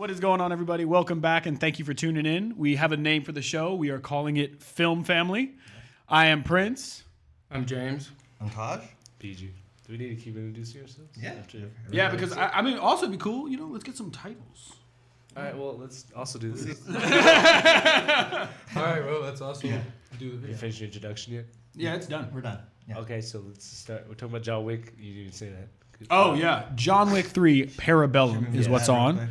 What is going on, everybody? Welcome back, and thank you for tuning in. We have a name for the show. We are calling it Film Family. I am Prince. I'm James. I'm Taj. Bigi. Do we need to keep introducing ourselves? Yeah, because I mean, also it'd be cool, let's get some titles. All right, well, let's also do this. All right, well, let's also do the You video. finished your introduction yet? Yeah, it's done. We're done. Yeah. Okay, so let's start. We're talking about John Wick. You didn't even say that. Oh, yeah. John Wick 3 Parabellum is what's on.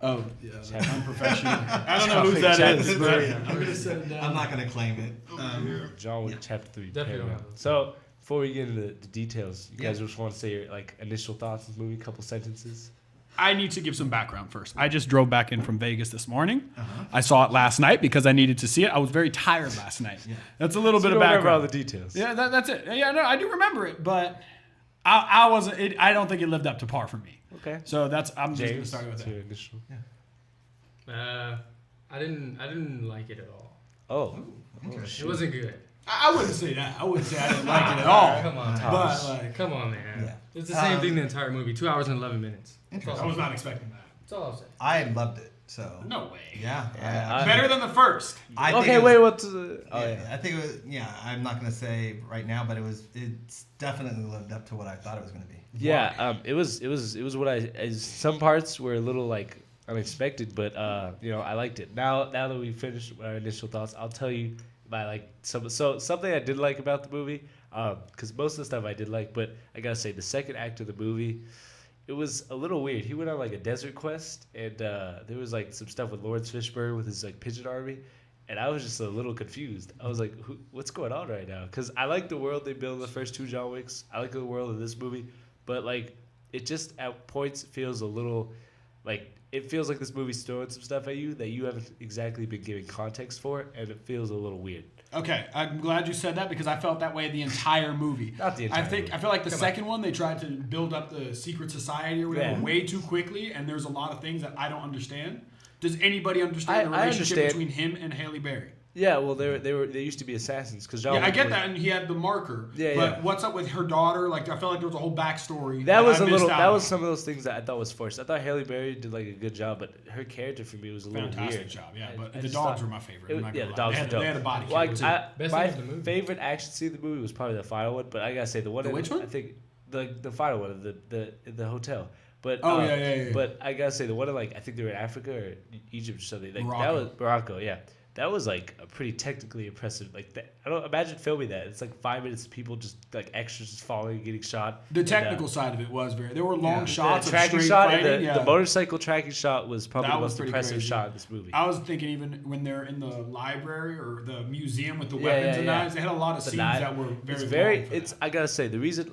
Oh, yeah. Unprofessional. I don't know who that is, but I'm going to set it down. I'm not going to claim it. John Wick Chapter 3. Definitely don't Parabellum. have it. So, before we get into the details, you guys just want to say your initial thoughts on the movie, a couple sentences? I need to give some background first. I just drove back in from Vegas this morning. I saw it last night because I needed to see it. I was very tired last night. That's a little bit of Remember background. all the details. Yeah, that's it. Yeah, no, I do remember it, but I wasn't. I don't think it lived up to par for me. Okay. So I'm just gonna James, start with what's your that. initial? I didn't like it at all. Oh. It wasn't good. I wouldn't say that. I wouldn't say I didn't like it at all. Come on, But like, come on, man. Yeah. It's the same thing the entire movie. 2 hours and 11 minutes. I was not expecting that. That's all I'll say. I loved it. So No way. yeah. Better than the first. I think Okay, it was- wait, what's the... Oh, yeah, yeah. I think it was. Yeah, I'm not going to say right now, but it's definitely lived up to what I thought it was going to be. Yeah, it was what some parts were a little unexpected, but I liked it. Now that we finished our initial thoughts, I'll tell you my something I did like about the movie, because most of the stuff I did like, but I gotta say the second act of the movie, it was a little weird. He went on a desert quest, and there was some stuff with Laurence Fishburne with his pigeon army. And I was just a little confused. I was like, what's going on right now? Because I like the world they built in the first two John Wicks. I like the world of this movie. But, it just at points feels a little, it feels like this movie's throwing some stuff at you that you haven't exactly been giving context for. And it feels a little weird. Okay, I'm glad you said that because I felt that way the entire movie. Not the entire movie. I feel like the second one, they tried to build up the secret society or whatever Yeah. way too quickly, and there's a lot of things that I don't understand. Does anybody understand the I relationship understand. between him and Halle Berry? Yeah, well, they used to be assassins. Cause John Yeah, I Wick get was- that, and he had the marker. Yeah, but yeah. what's up with her daughter? I felt like there was a whole backstory. That was I a missed little. out That on. was some of those things that I thought was forced. I thought Halle Berry did a good job, but her character for me was a little Fantastic weird. job, yeah. I But the just dogs thought- were my favorite. I'm not Yeah, gonna the lie. dogs were dope. They had a body Well, kill, too. Best my scene of the movie. favorite action scene in the movie was probably the final one, but I gotta say the one. Which one? I think the final one, the hotel. But Yeah. But I gotta say the one in I think they were in Africa or Egypt or something. That Morocco. was Morocco. Yeah, that was a pretty technically impressive. I don't imagine filming that. It's 5 minutes of people just extras just falling and getting shot. The And, technical side of it was very. There were long Yeah. shots the of tracking straight shot fighting. and yeah. the motorcycle tracking shot was probably That the was most pretty impressive crazy. shot in this movie. I was thinking even when they're in the library or the museum with the Yeah, weapons yeah, and yeah. knives, they had a lot of The scenes knife. that were It's very. long for that. I gotta say the reason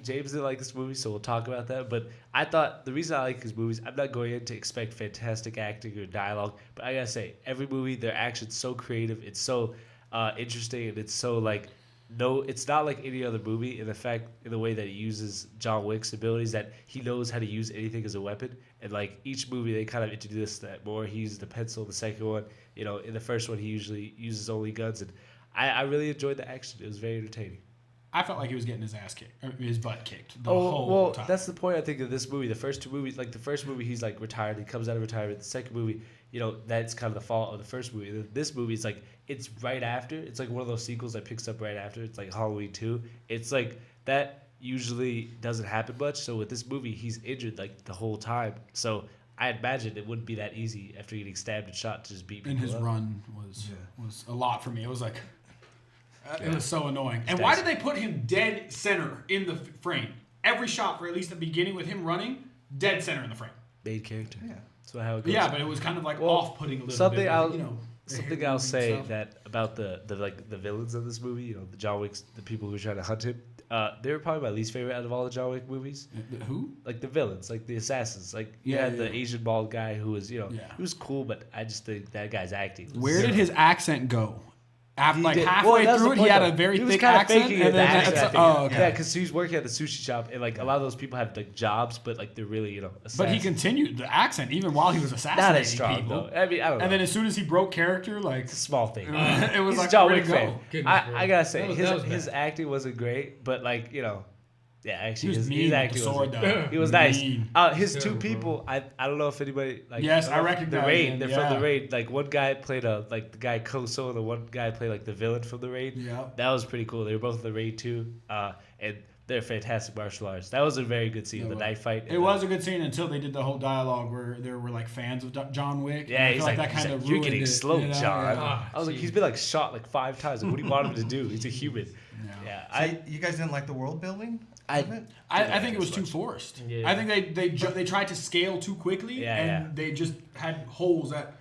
James didn't like this movie, so we'll talk about that. But I thought the reason I like his movies, I'm not going in to expect fantastic acting or dialogue, but I gotta say every movie, their action's so creative, it's so interesting, and it's so it's not like any other movie in the way that he uses John Wick's abilities, that he knows how to use anything as a weapon. And each movie they kind of introduce that more. He uses the pencil. The second one, in the first one he usually uses only guns, and I really enjoyed the action. It was very entertaining. I felt like he was getting his ass kicked, or his butt kicked the whole time. That's the point I think of this movie. The first two movies, the first movie he's retired, he comes out of retirement. The second movie, that's kind of the fault of the first movie. This movie is it's right after. It's one of those sequels that picks up right after. It's like Halloween 2. It's that usually doesn't happen much. So with this movie, he's injured the whole time. So I imagine it wouldn't be that easy after getting stabbed and shot to just beat people and his up. run was a lot for me. It was it was so annoying. And why did they put him dead center in the frame? Every shot, for at least the beginning with him running, dead center in the frame. Main character. Yeah. That's how it goes. Yeah, but it was kind of off-putting a little something bit. I'll- the Something hair I'll moving say stuff. that about the villains of this movie, the John Wicks, the people who were trying to hunt him, they were probably my least favorite out of all the John Wick movies. Who? The villains, the assassins. You Yeah, had yeah, the yeah. Asian bald guy who was, he Yeah. was cool, but I just think that guy's acting was Where did zero. his accent go? After, He did- halfway that was through the it, he point, had though. a very He was thick kinda accent. faking And it, then the accent, I think. oh, okay. Yeah, because he was working at the sushi shop, and a lot of those people have jobs, but they're really, assassins. But he continued the accent even while he was assassinating Not as strong people. though. I mean, I don't know. And then as soon as he broke character, it's a small thing. it was He's a like John where'd Wick it go? fan. Goodness, bro. I gotta say That was his bad. acting wasn't great, but Yeah, He actually, was mean his with the acting sword, was. though. He was nice. Mean. His two Terrible, bro. people, I don't know if anybody like. Yes, I the recognize raid. him, They're yeah. from the raid. Like one guy played the guy Koso, and the one guy played like the villain from the raid. Yeah. That was pretty cool. They were both in the raid too, and they're fantastic martial arts. That was a very good scene. The knife fight. It was a good scene until they did the whole dialogue where there were like fans of John Wick. Yeah, and I he's feel like, that he's kind like, of you're ruined getting it, slow, you know? John. Yeah. I was like, he's been like shot like 5 times. Like, what do you want him to do? He's a human. Yeah. So you guys didn't like the world building? of it? I think it was too forced. Yeah. I think they tried to scale too quickly, Yeah, and yeah. they just had holes that.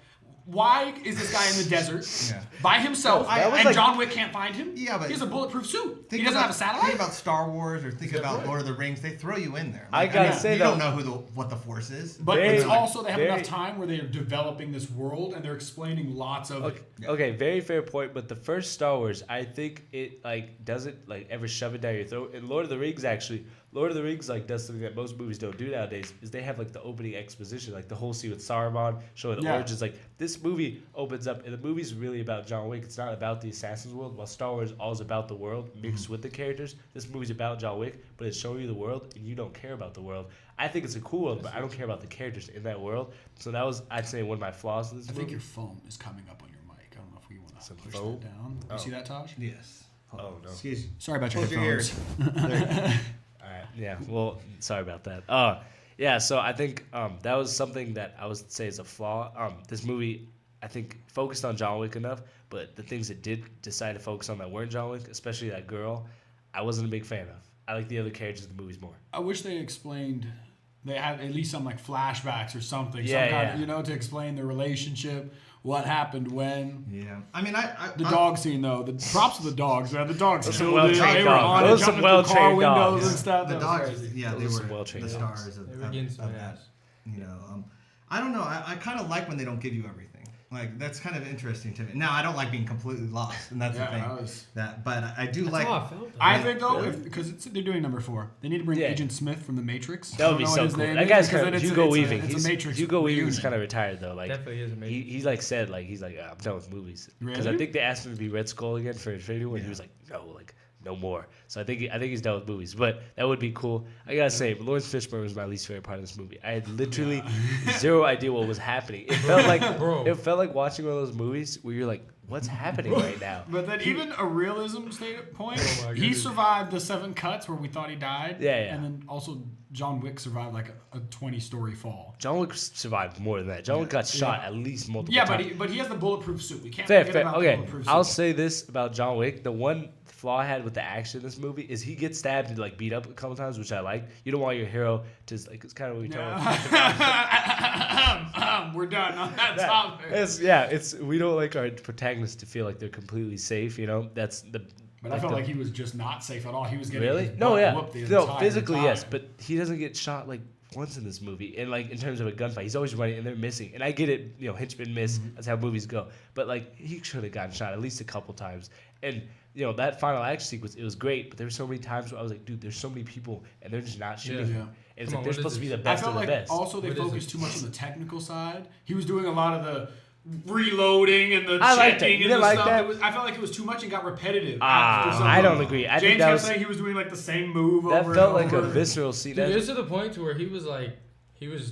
Why is this guy in the desert Yeah. by himself, That was and like- John Wick can't find him? Yeah, but he has a bulletproof suit. He Think doesn't about, have a satellite. Think about Star Wars or think about Lord of the Rings. They throw you in there. I gotta say, you though- don't know what the force is. But Very- it's also they have very- enough time where they're developing this world and they're explaining lots of Okay, it. okay, very fair point. But the first Star Wars, I think it like doesn't like ever shove it down your throat. And Lord of the Rings actually, Lord of the Rings like does something that most movies don't do nowadays. Is they have like the opening exposition, like the whole scene with Saruman showing the Yeah. origins. Like this movie opens up, and the movie's really about John Wick. It's not about the assassin's world. While Star Wars all is about the world mixed with the characters. This movie's about John Wick, but it's showing you the world, and you don't care about the world. I think it's a cool world, but I don't care about the characters in that world. So that was, I'd say, one of my flaws in this I movie. think your phone is coming up on your mic. I don't know if we want to Some push foam? that down. Oh. You see that, Taj? Yes. Oh, no. Excuse you. Sorry about your Close your headphones. ears. All right. Yeah. Well, sorry about that. Yeah. So I think that was something that I would say is a flaw. This movie, I think, focused on John Wick enough, but the things it did decide to focus on that weren't John Wick, especially that girl, I wasn't a big fan of. I like the other characters in the movies more. I wish they explained. They had at least some like flashbacks or something. Yeah, some kind yeah. of, to explain the relationship, what happened when. Yeah. I mean, I The dog scene though, the props to the dogs, man. The dogs Those are killed it. well-trained They were dogs. on it, Those are jumping through car well-trained windows dogs. and stuff. the That was dogs, crazy. yeah, Those they are were some well-trained the dogs. stars of, They were getting some of that. ass. I don't know. I kind of like when they don't give you everything. Like that's kind of interesting to me. Now I don't like being completely lost, and that's Yeah, the thing. I was- But I do That's like. how I felt. though. I think though, Really? because they're doing number 4, they need to bring Yeah. Agent Smith from the Matrix. That would be I don't know so what his cool. name That is, guy's because kind of then Hugo it's Weaving. It's He's a Matrix Hugo Weaving's reunion. kind of retired though. Like Definitely is amazing. he like said like he's like I'm done with movies because I Really? think they asked him to be Red Skull again for Infinity War. And he was like no more. So I think he's done with movies, but that would be cool. I gotta say, Laurence Fishburne was my least favorite part of this movie. I had literally zero idea what was happening. It felt like Bro. it felt like watching one of those movies where you're like, what's happening right now? But then even a realism point, Oh my he goodness. survived the 7 cuts where we thought he died. Yeah, yeah. And then also John Wick survived like a 20-story fall. John Wick survived more than that. John Wick got shot at least multiple Yeah, times. but he has the bulletproof suit. We can't Fair, forget fair. about the Okay, bulletproof I'll suit. say this about John Wick: the one flaw I had with the action in this movie is he gets stabbed and like beat up a couple times, which I like. You don't want your hero to like. It's kind of what we talk about. We're done on that topic. It's we don't like our protagonists to feel like they're completely safe. That's the. But I felt like he was just not safe at all. He was getting Really? his No, butt yeah. whooped the No, entire physically time. yes, but he doesn't get shot like once in this movie. And like in terms of a gunfight, he's always running and they're missing. And I get it, henchmen miss. That's how movies go. But like he should have gotten shot at least a couple times. And that final action sequence, it was great. But there were so many times where I was like, dude, there's so many people and they're just not shooting. Yeah. him. And it's Come like on, they're what supposed is to be the this? I best felt of the like best. also they What is focused it? too much on the technical side. He was doing a lot of the reloading and the I liked it. checking You and the didn't like stuff. that? I felt like it was too much and got repetitive. Ah, after some I of don't it. agree. I think James that kept was- saying he was doing like the same move That over felt and like a over. visceral scene. Dude, That- it's to the point to where he was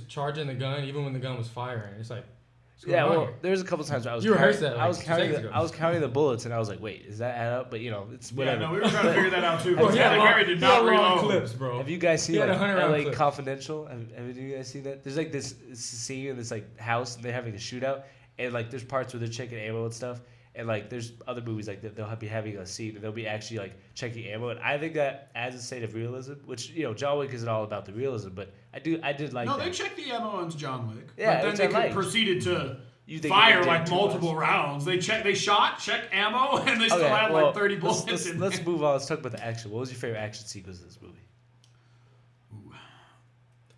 charging the gun even when the gun was firing. It's like, what's going Yeah, on well, here? there was a couple times where I was You rehearsed that, like, I was 2 counting seconds the, ago. I was counting the bullets and I was like, wait, does that add up? But it's Yeah, whatever. no, we were trying to figure that out too. Bro, Because he had Halle long- Berry did he had not long reload. clips, bro. Have you guys seen He had like 100 round LA clip. Confidential? Have you guys seen that? There's like this scene in this like house and they're having a shootout and like there's parts where they're checking ammo and stuff and like there's other movies like that they'll be having a scene and they'll be actually like checking ammo and I think that adds a state of realism, which John Wick isn't all about the realism, but I did like No, that. they checked the ammo on John Wick. Yeah, but which then I they liked. proceeded to You think fire they did like too multiple much? rounds. They checked ammo, and they still Okay, had well, like 30 bullets let's in let's there. move on. Let's talk about the action. What was your favorite action sequence in this movie?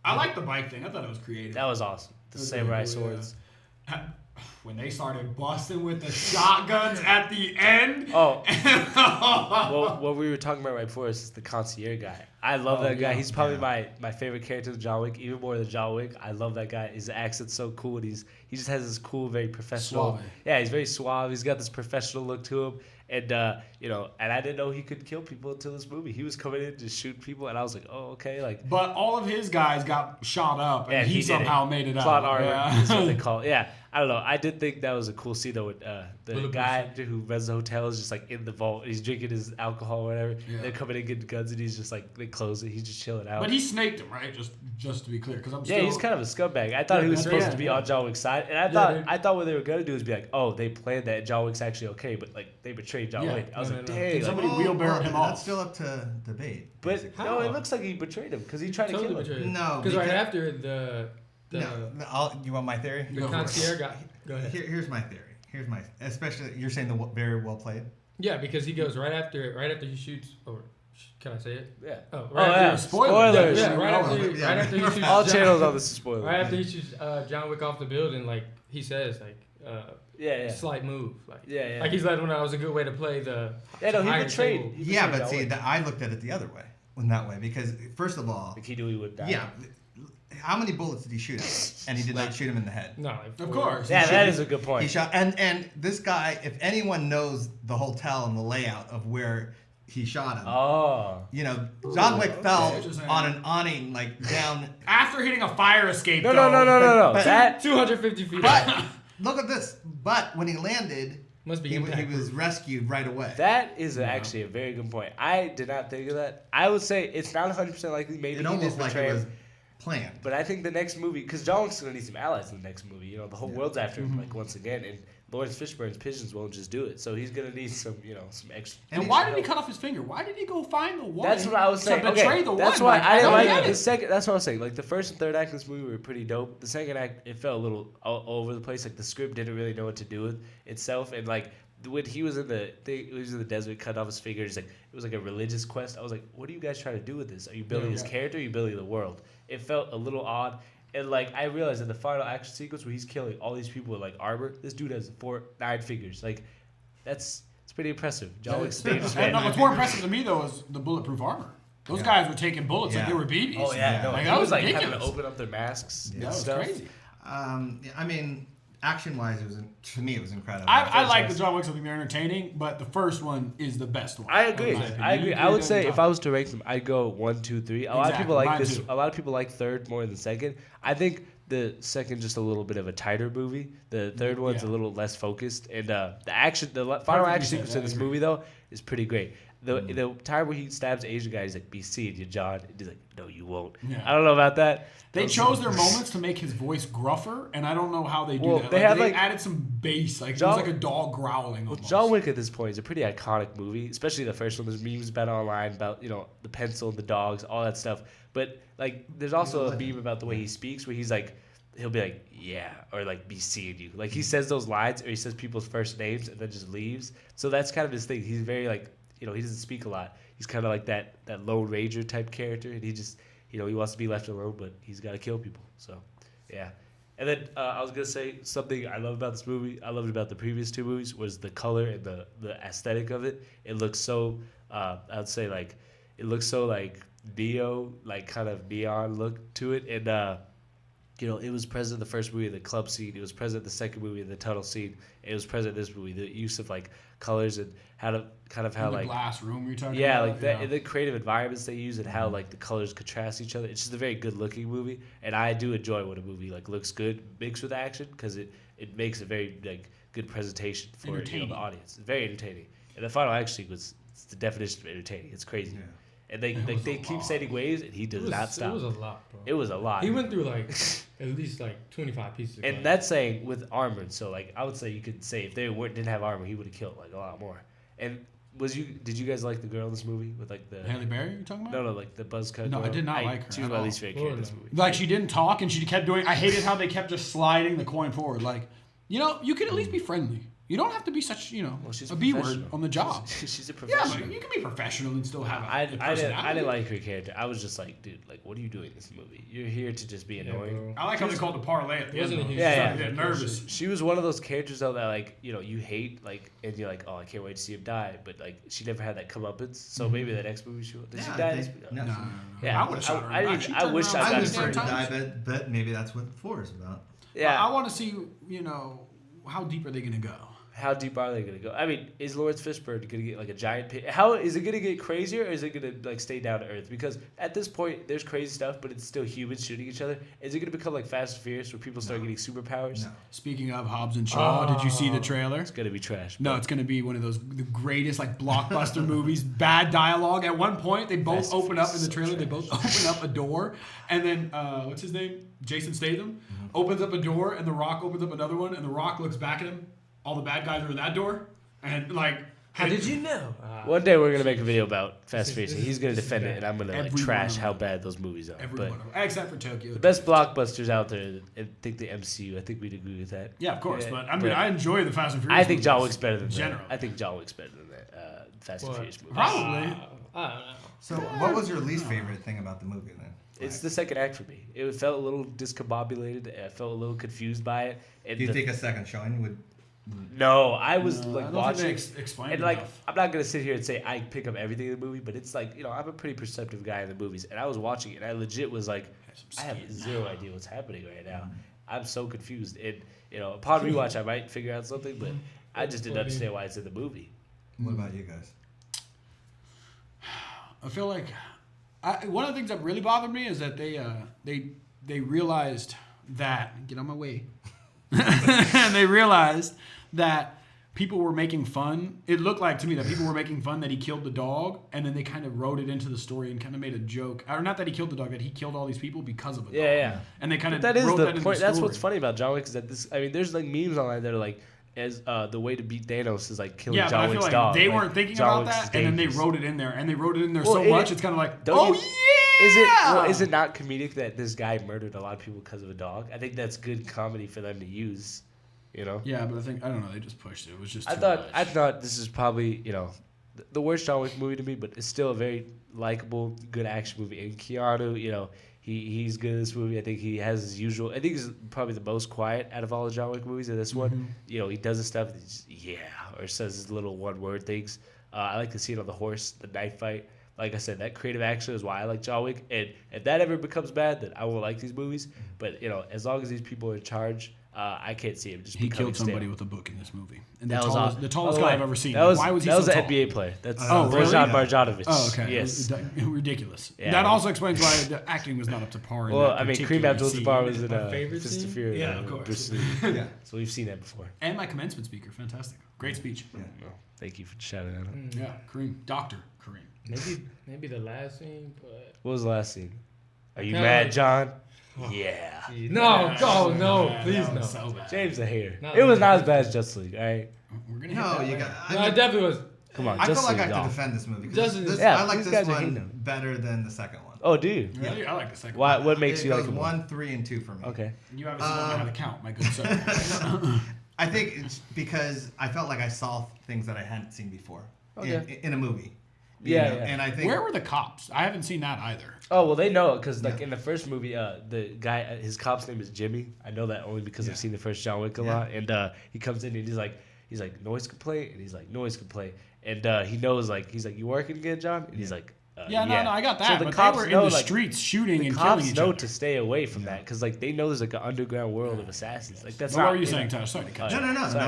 I like the bike thing. I thought it was creative. That was awesome. The That was samurai really cool, swords. When they started busting with the shotguns at the end. Oh, well, what we were talking about right before is the concierge guy. I love that guy. yeah. He's probably my favorite character in John Wick, even more than John Wick. I love that guy. His accent's so cool, and he just has this cool, very professional. Suave. Yeah, he's very suave. He's got this professional look to him, And and I didn't know he could kill people until this movie. He was coming in to shoot people, and I was like, oh, okay, like. But all of his guys got shot up, and he somehow made it out. Plot armor is what they Yeah. call it. Yeah, I don't know. I did think that was a cool scene though. With the guy who runs the hotel is just like in the vault. He's drinking his alcohol or whatever. Yeah. They're coming in getting guns, and he's just like they close it. He's just chilling out. But he snaked him, right? Just to be clear, because I'm still. Yeah, he's kind of a scumbag. I thought he was supposed to be on John Wick's side, and I thought what they were gonna do is be like, oh, they planned that John Wick's actually okay, but like they betrayed John Wick. I was like, dang. Did somebody wheelbarrowed him off? That's still up to debate. But basically. no, it looks like he betrayed him because he tried to kill him. No, because right after the you want my theory? the concierge got. Go ahead. Here's my theory. Especially you're saying very well played. Yeah, because he goes right after he shoots. Or can I say it? Yeah. Oh, yeah. Spoilers. Yeah, right after he shoots. All channels on this is spoilers. Right after he shoots John Wick off the building, like he says, like. Slight move, like he's letting him know it was a good way to play the. Yeah, no, he betrayed. Yeah, but see, I looked at it the other way, in that way, because first of all, like he knew he would die. Yeah, how many bullets did he shoot at? And he did not shoot him in the head. No, of course. Yeah, that is a good point. He shot, and this guy, if anyone knows the hotel and the layout of where he shot him. Oh. John Wick fell on an awning, like down after hitting a fire escape. No. But That 250 feet. But look at this. But when he landed, must be he was rescued right away. That is actually a very good point. I did not think of that. I would say it's not 100% likely. Maybe it almost like it was planned. But I think the next movie, because John Wick's gonna need some allies in the next movie. The whole world's after him, like once again, and Laurence Fishburne's pigeons won't just do it. So he's gonna need some, some extra. And why did he cut off his finger? Why did he go find the one? That's what I was saying. To betray the one. That's why I didn't like the second. That's what I was saying. Like the first and third act of this movie were pretty dope. The second act, it felt a little all over the place. Like the script didn't really know what to do with itself, and like. When he was in the desert, cut off his finger. It was like a religious quest. I was like, what are you guys trying to do with this? Are you building his character? Or are you building the world? It felt a little odd. And like I realized in the final action sequence where he's killing all these people with like armor, this dude has 9 fingers. Like it's pretty impressive. John Wick's famous. What's more impressive to me though is the bulletproof armor. Those guys were taking bullets like they were BBs. Oh yeah, no, like, that was like ridiculous. having to open up their masks. That was stuff. crazy. I mean, action-wise, to me, it was incredible. I like the John Wicks. I think they're entertaining, but the first one is the best one. I agree. I would say if I was to rank them, I'd go 1, 2, 3. A lot of people like this. A lot of people like third more than the second. I think the second just a little bit of a tighter movie. The third one's a little less focused, and the final action sequence in this movie though is pretty great. The time where he stabs the Asian guy, he's like, "Be seen, you John." And he's like, "No, you won't." Yeah. I don't know about that. They chose their moments to make his voice gruffer, and I don't know how they do that. They added some bass, like it was like a dog growling. Almost. John Wick at this point is a pretty iconic movie, especially the first one. There's memes about it online about the pencil, the dogs, all that stuff. But like, there's also a meme about the way he speaks, where he's like, he'll be like, "Yeah," or like, "Be seeing you." Like he says those lines, or he says people's first names and then just leaves. So that's kind of his thing. He's very like, he doesn't speak a lot. He's kind of like that Lone Ranger type character, and he just. He wants to be left alone, but he's got to kill people. So, yeah. And then I was going to say something I love about this movie, I loved about the previous 2 movies, was the color and the aesthetic of it. It looks so, I would say, like, it looks so, like, neo, like, kind of neon look to it. And, it was present in the first movie, the club scene. It was present in the second movie, the tunnel scene. It was present in this movie, the use of, like, colors and how the glass room you're talking about. Yeah, like that, and the creative environments they use and how like the colors contrast each other. It's just a very good looking movie, and I do enjoy when a movie like looks good mixed with action because it makes a very like good presentation for the audience. It's very entertaining, and the final action sequence is the definition of entertaining. It's crazy. Yeah. And they keep setting waves, and he does not stop. It was a lot, bro. It was a lot. He went through like at least like 25 pieces. Of and that's saying with armor. So like I would say you could say if they didn't have armor, he would have killed like a lot more. And did you guys like the girl in this movie with like the Halle Berry? You're talking about? No, like the buzz cut. No, girl. I did not like her. She was my least favorite character in this movie. Like she didn't talk and she kept doing. I hated how they kept just sliding the coin forward. Like, you could at least be friendly. You don't have to be such, a B word on the job. She's a professional. Yeah, but you can be professional and still have I didn't like her character. I was just like, dude, like, what are you doing in this movie? You're here to just be annoying. I like how they called the parlay at the end. Yeah. Get nervous. She was one of those characters though that like, you hate like, and you're like, oh, I can't wait to see him die. But like, she never had that comeuppance. So maybe the next movie she will. Did she die? No. Yeah, I would have shot her. I wish I was afraid to die, but maybe that's what 4 is about. Yeah, I want to see, how deep are they going to go? How deep are they gonna go? I mean, is Laurence Fishburne gonna get like a giant pig? How is it gonna get crazier, or is it gonna like stay down to earth? Because at this point, there's crazy stuff, but it's still humans shooting each other. Is it gonna become like Fast and Furious, where people start getting superpowers? No. Speaking of Hobbs and Shaw, did you see the trailer? It's gonna be trash. No, it's gonna be one of the greatest like blockbuster movies. Bad dialogue. At one point, they both Fast and open up in Furious the trailer. They both open up a door, and then what's his name? Jason Statham opens up a door, and The Rock opens up another one, and The Rock looks back at him. All the bad guys are in that door, and like. How did you know? One day we're gonna make a video about Fast and Furious. He's gonna defend it, and I'm gonna like trash how bad those movies are. Every But one of them, except for Tokyo. the best blockbusters out there, I think the MCU. I think we'd agree with that. Yeah, of course. Yeah, but I mean, I enjoy the Fast and Furious. I think John movies Wick's better than general. that. I think John Wick's better than that. Fast and Furious movies. Probably. I don't know. So, what was your least favorite thing about the movie then? It's the second act for me. It felt a little discombobulated. I felt a little confused by it. And Do you think a second showing would? No, I was I like don't watching. think they explained And like, enough. I'm not gonna sit here and say I pick up everything in the movie, but it's like, I'm a pretty perceptive guy in the movies, and I was watching it, and I legit was like, I have zero idea what's happening right now. I'm so confused, and upon rewatch, I might figure out something, but I just didn't understand why it's in the movie. What about you guys? I feel like one of the things that really bothered me is that they realized that get on my way, and they realized that people were making fun. It looked like to me that people were making fun that he killed the dog, and then they kind of wrote it into the story and kind of made a joke, or not that he killed the dog, that he killed all these people because of a dog. Yeah. And they kind of That is wrote the that into point. the That's story. what's funny about John Wick is that there's like memes online that are like, as the way to beat Thanos is like killing Yeah, but John I feel Wick's like dog. they Like, weren't thinking John about Wick's that, and then they dangerous. wrote it in there, and they wrote it in there Well, so much, it's kind of like, don't oh you- yeah! Is it not comedic that this guy murdered a lot of people because of a dog? I think that's good comedy for them to use. Yeah, but I don't know. They just pushed it. It was just. I thought this is probably the worst John Wick movie to me, but it's still a very likable, good action movie. And Keanu, he's good in this movie. I think he has his usual. I think he's probably the most quiet out of all the John Wick movies. In this one, he does his stuff. Or says his little one-word things. I like to see it on the horse, the knife fight. Like I said, that creative action is why I like John Wick. And if that ever becomes bad, then I won't like these movies. But as long as these people are in charge. I can't see him just. He becoming killed somebody stale. with a book in this movie, and That was awesome. the tallest By the guy way, I've ever seen. That was, Why was he that was so an tall? NBA player. That's really? Bojan Marjanovic. Oh, okay. Yes. Ridiculous. Yeah. That also explains why the acting was not up to par. In Well, that I mean, particular Kareem Abdul-Jabbar was in My favorite Fist scene? of Fury. Yeah, of course. Bruce Lee. Yeah. So we've seen that before. And my commencement speaker, fantastic, great speech. Yeah. Well, thank you for shouting out. Yeah, Kareem, Dr. Kareem. Maybe the last scene, but What was the last scene? Are you Kinda mad, like- John? Yeah. no, no, Yeah, please that no. was so bad. James a hater. Not It was really. not as bad as Justice League. All right. We're gonna hit No, that you later. got. No, it definitely was. Come on. I feel Justice like I League, have to dog. defend this movie. Justice- This, Yeah, I like these this guys are hating one him. better than the second one. Oh, do you? Really? I like the second. Why? one. What makes It you like goes him? 1, 3, and 2 for me. Okay. You haven't seen how to count, my good sir. I think it's because I felt like I saw things that I hadn't seen before in a movie. You Yeah, know? yeah. And I think Where were the cops? I haven't seen that either. Oh well, they know it because like Yeah. in the first movie, the guy, his cop's name is Jimmy. I know that only because I've seen the first John Wick a lot. And he comes in and he's like noise complaint, and he's like noise complaint, and he knows he's like, you working again, John? And he's like, Yeah, no, I got that. So the but cops they were know, in the like, streets shooting the and killing cops each know other. to stay away from that because like they know there's like an underground world of assassins. Like that's What not. were you saying, Taj? Sorry to cut you. No. Sorry.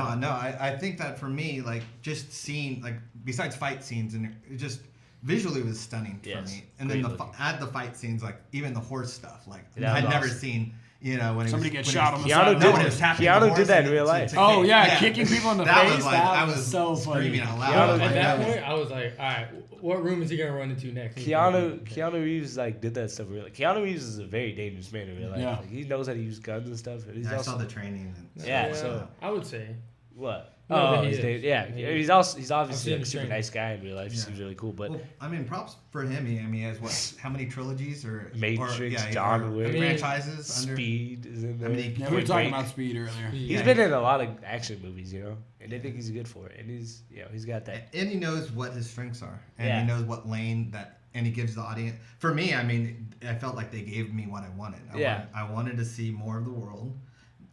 I think that for me, like just seeing besides fight scenes and it just visually was stunning for Yes, me. And great then looking. add the fight scenes, like even the horse stuff, like That was I'd never awesome. seen. When Somebody he was, gets when shot he on was, the Keanu side. no, when did- he was tapping Keanu the did horse that in and real to life. kick Oh it. yeah, kicking people in the That face. was like that I was was so funny. screaming out loud. Keanu- I was At like, that yeah. point, I was like, all right, what room is he gonna run into next? Keanu Reeves did that stuff really. Keanu Reeves is a very dangerous man in real life. Yeah. Like, he knows how to use guns and stuff. And he's I also saw the training. And Yeah, so- I would say. what? No, Oh, but he he's is. yeah. He is. He's obviously I've like, seen a him super train. nice guy in real life. He Yeah. seems really cool, but well, I mean, props for him. He has how many trilogies or Matrix, or, John Wick, franchises under. Speed is in there. I mean, Yeah, we were talking Break. about Speed earlier. He's Yeah. been in a lot of action movies, and I think he's good for it. And he's he's got that. And he knows what his strengths are, and Yeah. he knows what lane and he gives the audience. For me, I mean, I felt like they gave me what I wanted. I wanted to see more of the world.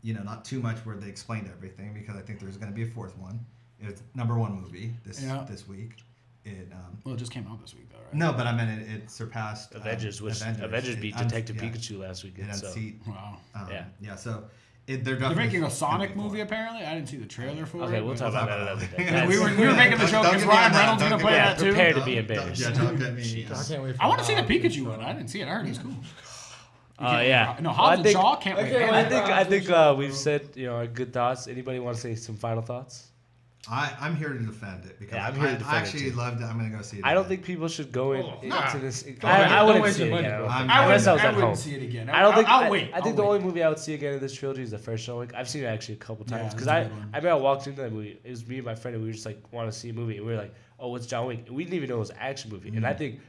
Not too much where they explained everything because I think there's going to be a fourth one. It's #1 movie this week. Well, it just came out this week, though, right? No, but I mean it surpassed Avengers, which Avengers beat It Detective Pikachu last weekend. It So unseat. Wow. Yeah. So They're making a Sonic movie apparently. I didn't see the trailer for it. Okay, we'll talk about that another day. we were making the joke. Is Ryan Reynolds gonna play that too? Prepare to be embarrassed. Yeah, don't get me. I can't wait for I want to see the Pikachu one. I didn't see it. I heard it was cool. Yeah. No, Hobbs and Shaw can't wait. I think we've said our good thoughts. Anybody want to say some final thoughts? I'm here to defend it because I actually loved it. I'm gonna go see it. I don't think people should go into this. I wouldn't waste see it your again. money, I Unless I was at home. wouldn't see it again. I'll wait. I think the only movie I would see again in this trilogy is the first John Wick. I've seen it actually a couple times because I remember I walked into that movie. It was me and my friend and we were just like want to see a movie and we were like, oh, what's John Wick? And we didn't even know it was an action movie. And I think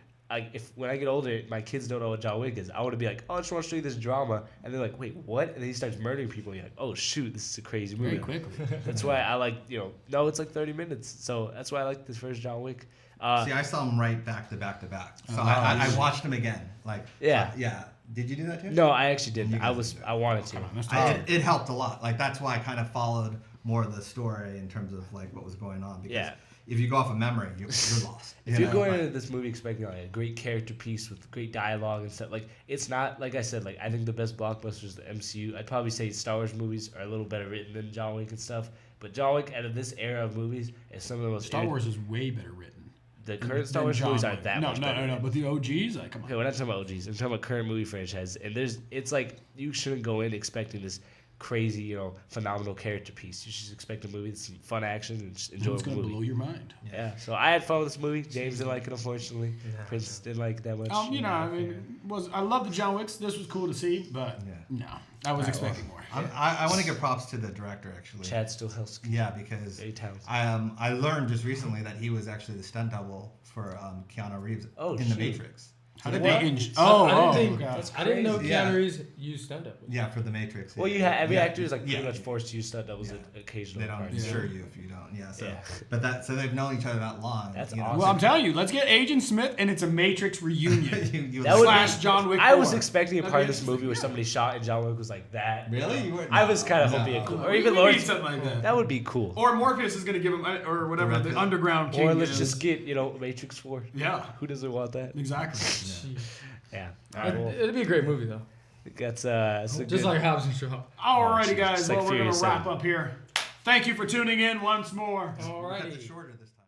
if when I get older, my kids don't know what John Wick is. I want to be like, oh, I just want to show you this drama, and they're like, wait, what? And then he starts murdering people. And you're like, oh shoot, this is a crazy movie. Very quickly. That's why I like no, it's like 30 minutes. So that's why I like this first John Wick. See, I saw them right back to back to back. So I watched them again. Yeah. Did you do that too? No, I actually didn't. I wanted to. It helped a lot. Like that's why I kind of followed more of the story in terms of like what was going on. Because if you go off of memory, you're lost. If you're going into this movie expecting like a great character piece with great dialogue and stuff, like it's not like I said. Like I think the best blockbusters is the MCU. I'd probably say Star Wars movies are a little better written than John Wick and stuff. But John Wick, out of this era of movies, is some of the most. Star Wars is way better written. The current Star Wars movies aren't that much better. No. But the OGs, like, come on. Okay, we're not talking about OGs. I'm talking about current movie franchise. And it's like you shouldn't go in expecting this crazy, phenomenal character piece. You should expect a movie that's some fun action and just enjoy It's the gonna movie. blow your mind. Yeah. So I had fun with this movie. James didn't like it, unfortunately. Prince didn't like it that much. I love the John Wicks. This was cool to see, but no, I was expecting more. I want to give props to the director actually. Chad Stahelski. Yeah, because very talented. I learned just recently that he was actually the stunt double for Keanu Reeves in The Matrix. How did they I didn't know Keanu Reeves used stunt doubles. Yeah, for The Matrix. Well, every actor is like pretty much forced to use stunt doubles occasionally. They don't insure you if you don't. Yeah, so they've known each other that long. That's awesome. Well, I'm telling you, let's get Agent Smith and it's a Matrix reunion. That Slash John Wick 4. I was expecting a part of this movie where somebody shot and John Wick was like that. Really? You weren't? I was kind of hoping it cool, or even Laurence. Something like that. That would be cool. Or Morpheus is gonna give him, or whatever the underground king Or let's is. just get Matrix 4. Yeah. Who doesn't want that? Exactly. Yeah. It'd be a great movie though. That's just like Hobbs and Shaw. Alrighty, guys. Like Well, we're gonna Furious wrap 7. up here. Thank you for tuning in once more. Alrighty. Shorter